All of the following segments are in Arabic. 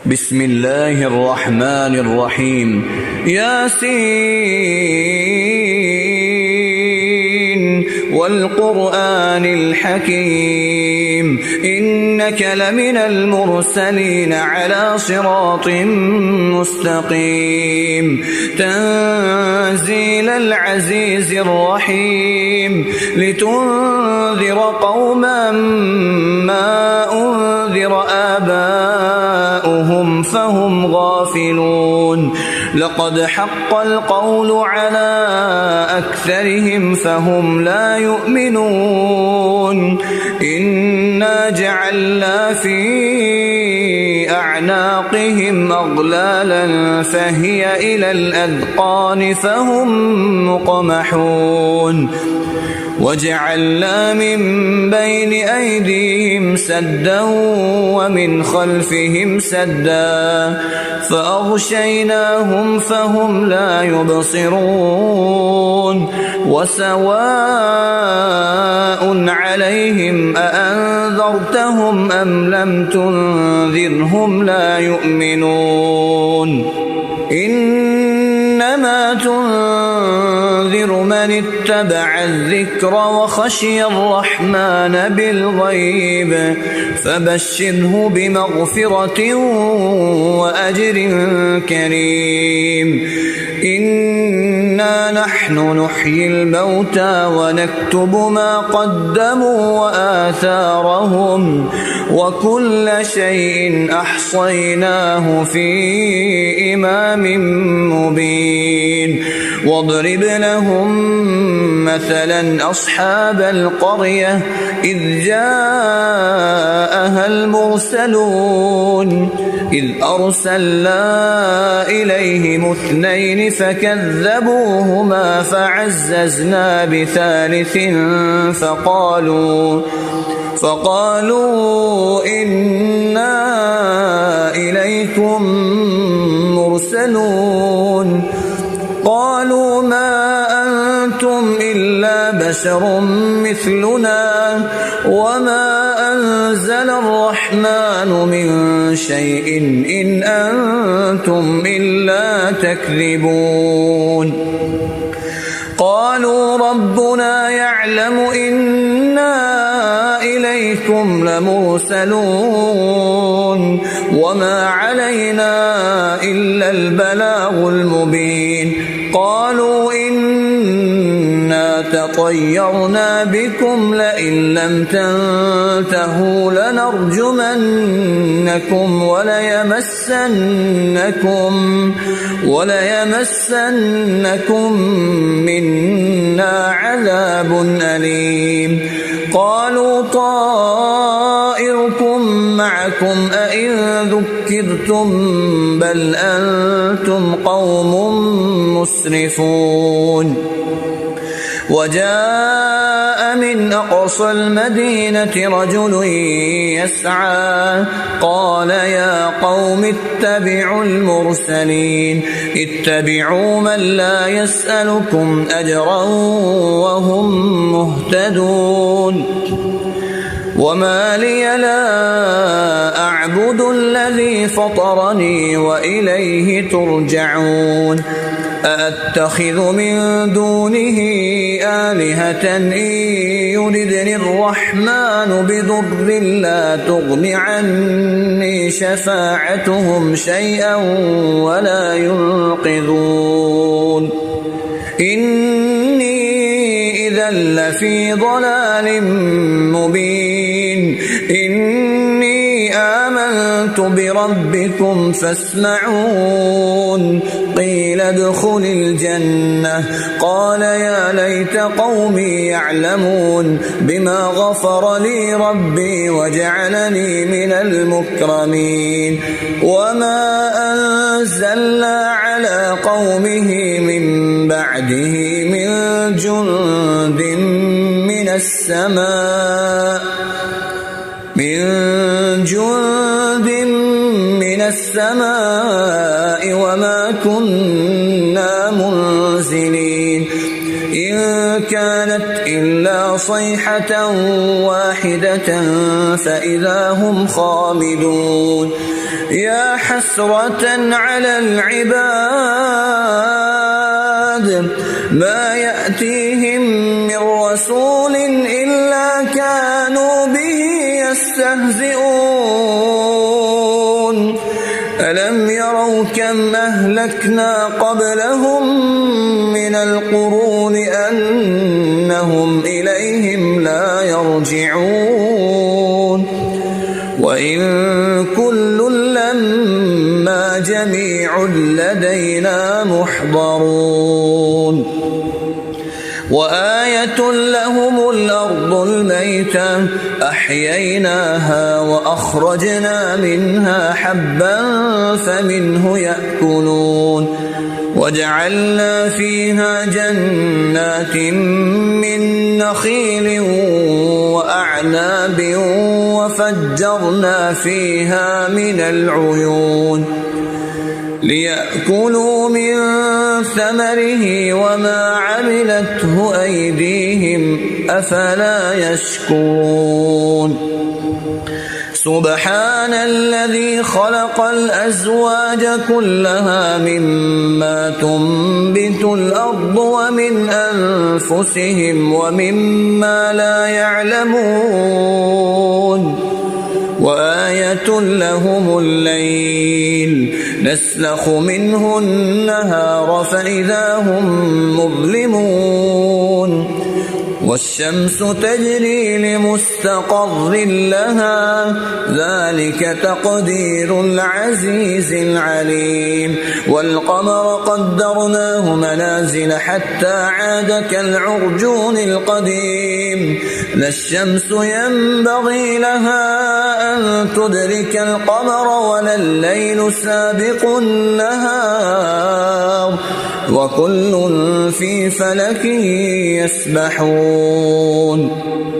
بسم الله الرحمن الرحيم ياسين والقرآن الحكيم إنك لمن المرسلين على صراط مستقيم تنزيل العزيز الرحيم لتنذر قوما ما أنذر آباؤهم فهم غافلون لقد حق القول على أكثرهم فهم لا يؤمنون إنا جعلنا في أعناقهم أغلالا فهي إلى الأذقان فهم مقمحون وجعلنا من بين أيديهم سدا ومن خلفهم سدا فأغشيناهم فهم لا يبصرون وسواء عليهم أأنذرتهم أم لم تنذرهم لا يؤمنون إنما تنذر من اتبع الذكر وخشي الرحمن بالغيب فبشره بمغفرة وأجر كريم إنا نحن نحيي الموتى ونكتب ما قدموا وآثارهم وكل شيء أحصيناه في إمام مبين واضرب لهم مثلا أصحاب القرية إذ جاءها المرسلون إذ أرسلنا إليهم اثنين فكذبوهما فعززنا بثالث فقالوا إنا إليكم مرسلون قالوا ما أنتم إلا بشر مثلنا وما أنزل الرحمن من شيء إن أنتم إلا تكذبون قالوا ربنا يعلم إنا إليكم لمرسلون وما علينا إلا البلاغ المبين قالوا إنا تطيرنا بكم لئن لم تنتهوا لنرجمنكم وليمسنكم منا عذاب أليم قالوا طائركم معكم أئن ذكرتم بل أنتم قوم مسرفون وجاء من أقصى المدينة رجل يسعى قال يا قوم اتبعوا المرسلين اتبعوا من لا يسألكم أجرا وهم مهتدون وما لي لا أعبد الذي فطرني وإليه ترجعون أأتخذ من دونه آلهة إن يردني الرحمن بضر لا تغن عني شفاعتهم شيئا ولا ينقذون إني إذا لفي ضلال مبين إني آمنت بربكم فاسمعون قيل ادخل الجنة قال يا ليت قومي يعلمون بما غفر لي ربي وجعلني من المكرمين وما أنزلنا على قومه من بعده من جند من السماء وما كنا منزلين إن كانت إلا صيحة واحدة فإذا هم خامدون يا حسرة على العباد ما يأتيهم من رسول إلا كانوا به يستهزئون ألم يروا كم أهلكنا قبلهم من القرون أنهم إليهم لا يرجعون وإن كل لما جميع لدينا محضرون وآية لهم الأرض الميتة أحييناها وأخرجنا منها حبا فمنه يأكلون وجعلنا فيها جنات من نخيل وأعناب وفجرنا فيها من العيون ليأكلوا من ثمره وما عملته أيديهم أفلا يشكرون سبحان الذي خلق الأزواج كلها مما تنبت الأرض ومن أنفسهم ومما لا يعلمون وآية لهم الليل نسلخ منه النهار فإذا هم مظلمون والشمس تجري لمستقر لها ذلك تقدير العزيز العليم والقمر قدرناه منازل حتى عاد كالعرجون القديم لا الشمس ينبغي لها أن تدرك القمر ولا الليل سابق النهار وكل في فلك يسبحون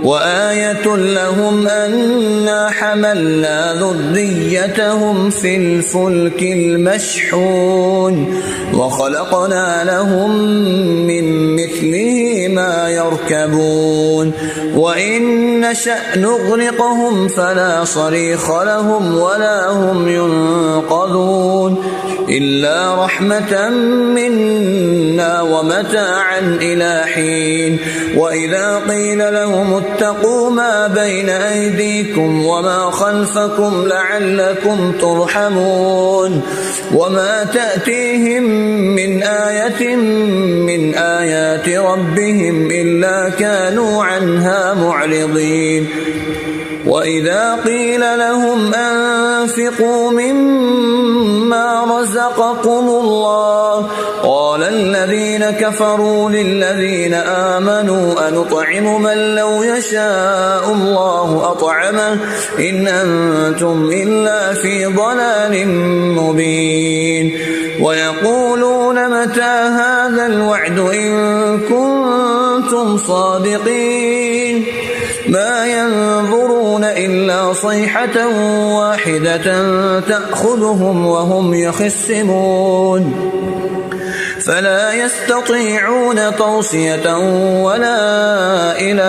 وآية لهم أنا حملنا ذريتهم في الفلك المشحون وخلقنا لهم من مثله ما يركبون وإن نشأ نغرقهم فلا صريخ لهم ولا هم ينقذون إلا رحمة منا ومتاعا إلى حين وإذا قيل لهم اتقوا ما بين أيديكم وما خلفكم لعلكم ترحمون وما تأتيهم من آية من آيات ربهم إلا كانوا عنها معرضين وإذا قيل لهم أنفقوا مما رزقكم الله قال الذين كفروا للذين آمنوا أنطعم من لو يشاء الله أطعمه إن أنتم إلا في ضلال مبين ويقولون متى هذا الوعد إن كنتم صادقين ما ينظرون إلا صيحة واحدة تأخذهم وهم يخصمون فلا يستطيعون توصية ولا إلى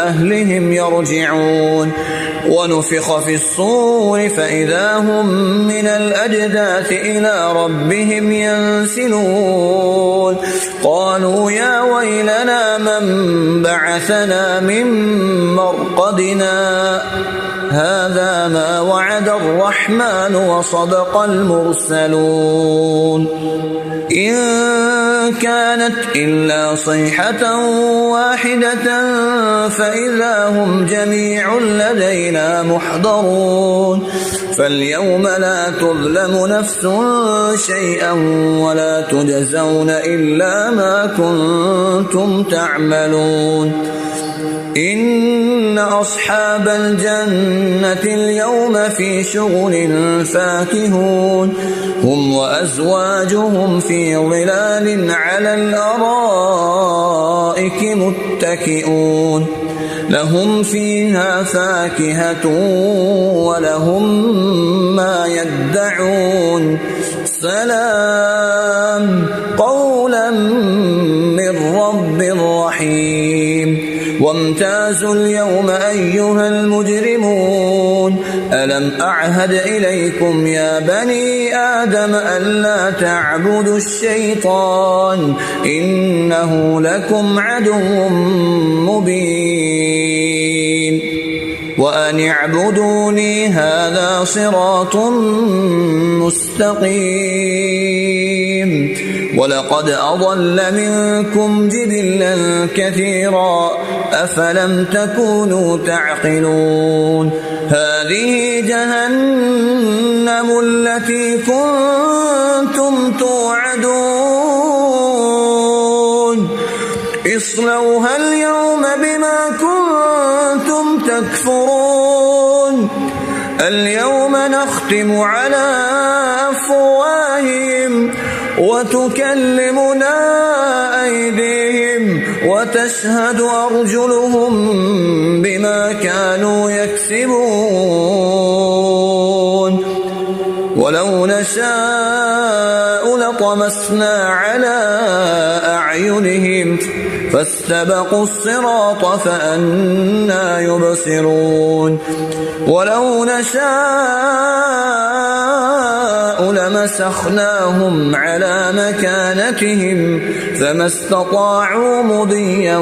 أهلهم يرجعون ونفخ في الصور فإذا هم من الأجداث إلى ربهم ينسلون قالوا يا ويلنا من بعثنا من مرقدنا هذا ما وعد الرحمن وصدق المرسلون إن كانت إلا صيحة واحدة فإذا هم جميع لدينا محضرون فاليوم لا تظلم نفس شيئا ولا تجزون إلا ما كنتم تعملون إن أصحاب الجنة اليوم في شغل فاكهون هم وأزواجهم في ظلال على الأرائك متكئون لهم فيها فاكهة ولهم ما يدعون سلام قولا من رب رحيم وامتازوا اليوم أيها المجرمون ألم أعهد إليكم يا بني آدم ألا تعبدوا الشيطان إنه لكم عدو مبين وأن اعبدوني هذا صراط مستقيم ولقد أضل منكم جبلا كثيرا أفلم تكونوا تعقلون هذه جهنم التي كنتم توعدون اصلوها اليوم بما كنتم تكفرون اليوم نختم على أفواههم وتكلمنا أيديهم وتشهد أرجلهم بما كانوا يكسبون ولو نشاء لطمسنا على أعينهم فاستبقوا الصراط فأنى يبصرون ولو نشاء لمسخناهم على مكانتهم فما استطاعوا مضيا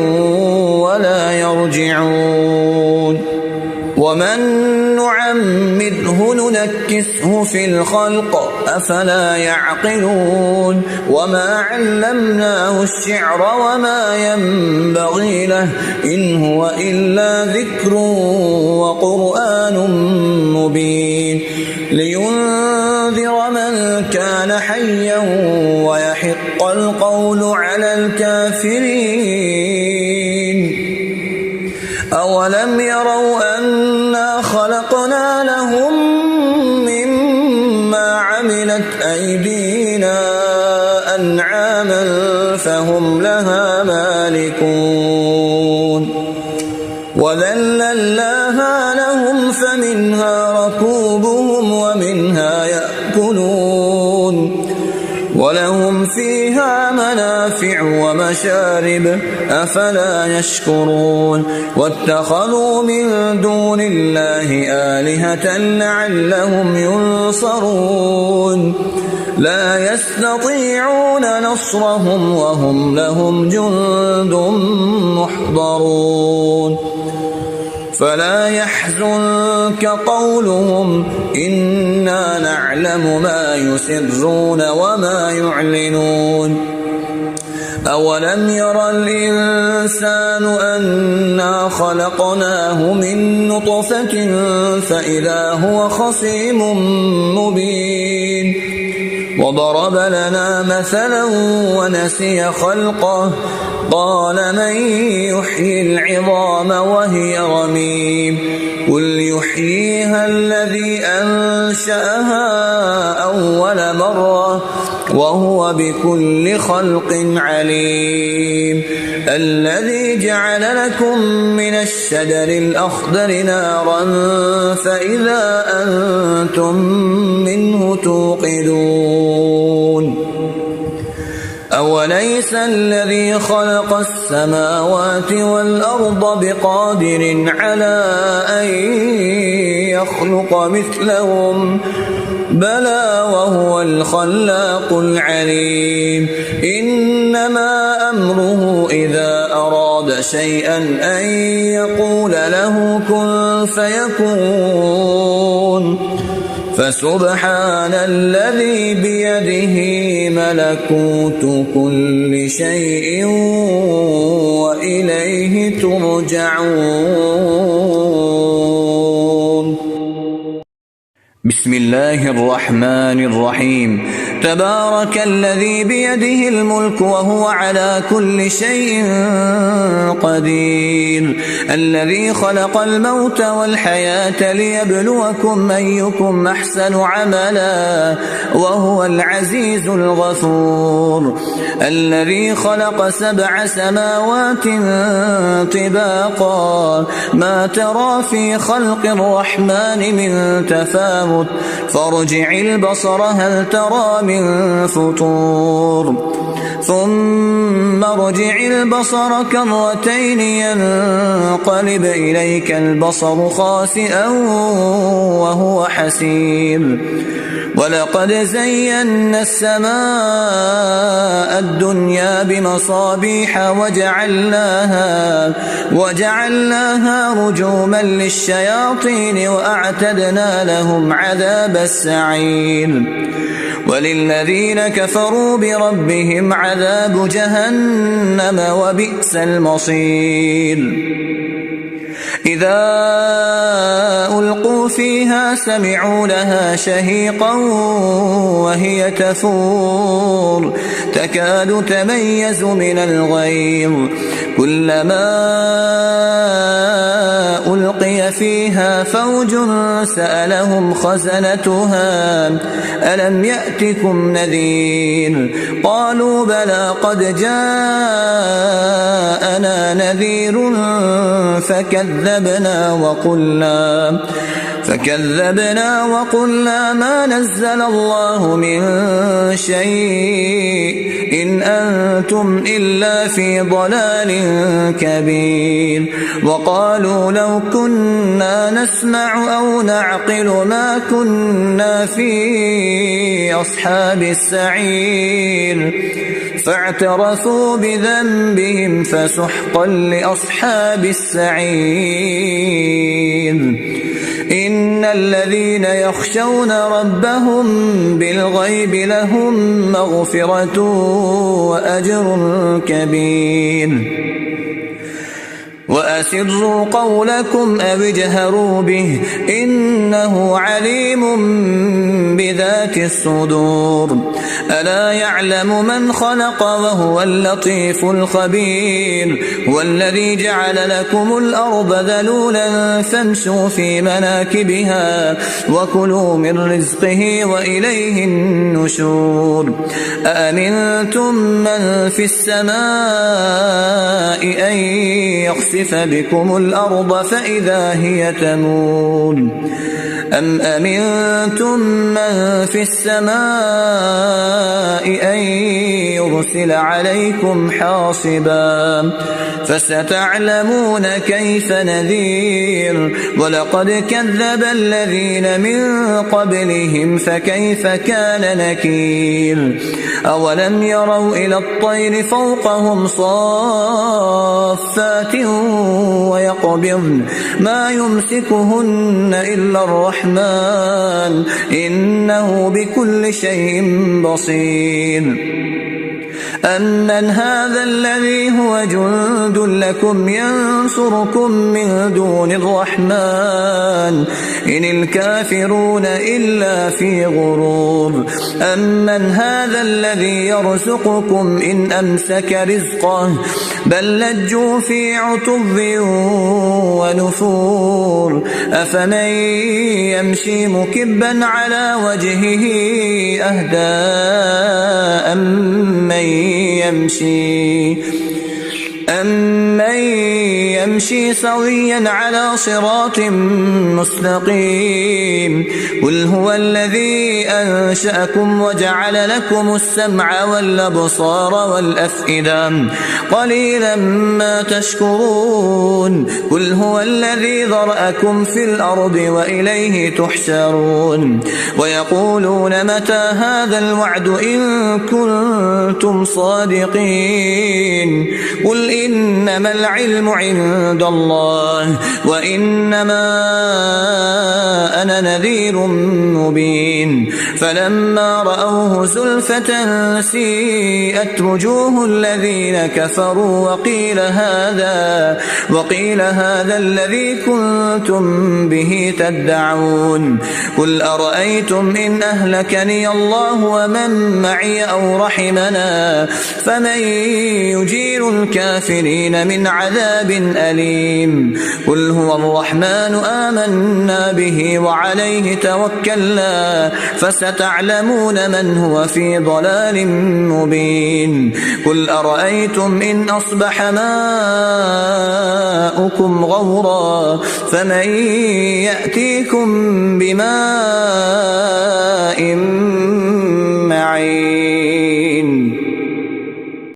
ولا يرجعون ومن نعمره ننكسه في الخلق أفلا يعقلون وما علمناه الشعر وما ينبغي له إن هو إلا ذكر وقرآن مبين لينذر من كان حيا ويحق القول على الكافرين أولم يروا أنا خلقنا لهم مما عملت أيدينا أنعاما فهم لها مالكون وذللناها لهم فمنها ركوبهم ومنها يأكلون ولهم فيها منافع ومشارب أفلا يشكرون واتخذوا من دون الله آلهة لعلهم ينصرون لا يستطيعون نصرهم وهم لهم جند محضرون فلا يحزنك قولهم إنا نعلم ما يسرون وما يعلنون أولم ير الإنسان أنا خلقناه من نطفة فإذا هو خصيم مبين وضرب لنا مثلا ونسي خلقه قال من يحيي العظام وهي رميم قل يحييها الذي أنشأها أول مرة وهو بكل خلق عليم الذي جعل لكم من الشجر الأخضر نارا فإذا أنتم منه توقدون أوليس الذي خلق السماوات والأرض بقادر على أن يخلق مثلهم بلى وهو الخلاق العليم إنما أمره إذا أراد شيئا أن يقول له كن فيكون فسبحان الذي بيده ملكوت كل شيء وإليه ترجعون بسم الله الرحمن الرحيم تبارك الذي بيده الملك وهو على كل شيء قدير الذي خلق الموت والحياة ليبلوكم أيكم أحسن عملا وهو العزيز الغفور الذي خلق 7 سماوات طباقا ما ترى في خلق الرحمن من تفاوت فارجع البصر هل ترى من من فطور ثم ارجع البصر كرتين ينقلب إليك البصر خاسئا وهو حسير ولقد زينا السماء الدنيا بمصابيح وجعلناها رجوما للشياطين وأعتدنا لهم عذاب السعير وللذين كفروا بربهم عذاب جهنم وبئس المصير إذا ألقوا فيها سمعوا لها شهيقا وهي تفور تكاد تميز من الغيظ كلما ألقي فيها فوج سألهم خزنتها ألم يأتكم نذير قالوا بلى قد جاءنا نذير فكذبنا وقلنا ما نزل الله من شيء إن أنتم إلا في ضلال كبير وقالوا لو كنا نسمع أو نعقل ما كنا في أصحاب السعير فاعترفوا بذنبهم فسحقا لأصحاب السعير إن الذين يخشون ربهم بالغيب لهم مغفرة وأجر كبير وأسروا قولكم أو اجهروا به إنه عليم بذات الصدور ألا يعلم من خلق وهو اللطيف الخبير هو الذي جعل لكم الأرض ذلولا فامشوا في مناكبها وكلوا من رزقه وإليه النشور أأمنتم من في السماء أن يخسف بكم الأرض فإذا هي تمور أم أمنتم من في السماء أن يرسل عليكم حاصبا فستعلمون كيف نذير ولقد كذب الذين من قبلهم فكيف كان نكير أولم يروا إلى الطير فوقهم صافات ويقبضن ما يمسكهن إلا الرحمن إنه بكل شيء بصير أمن هذا الذي هو جند لكم ينصركم من دون الرحمن إن الكافرون إلا في غرور أمن هذا الذي يرزقكم إن أمسك رزقه بل لجوا في عتب ونفور أفمن يمشي مكبا على وجهه أهدى أمن يمشي سويا على صراط مستقيم قل هو الذي أنشأكم وجعل لكم السمع والأبصار والأفئدة قليلا ما تشكرون قل هو الذي ذرأكم في الأرض وإليه تحشرون ويقولون متى هذا الوعد إن كنتم صادقين قل إنما العلم عند الله وإنما أنا نذير مبين فلما رأوه زلفة سيئت وجوه الذين كفروا وقيل هذا الذي كنتم به تدعون قل أرأيتم إن أهلكني الله ومن معي أو رحمنا فمن يجير الكافرين من عذاب أليم قل هو الرحمن آمنا به وعليه توكلنا فستعلمون من هو في ضلال مبين قل أرأيتم إن أصبح ماؤكم غورا فمن يأتيكم بماء أجمعين.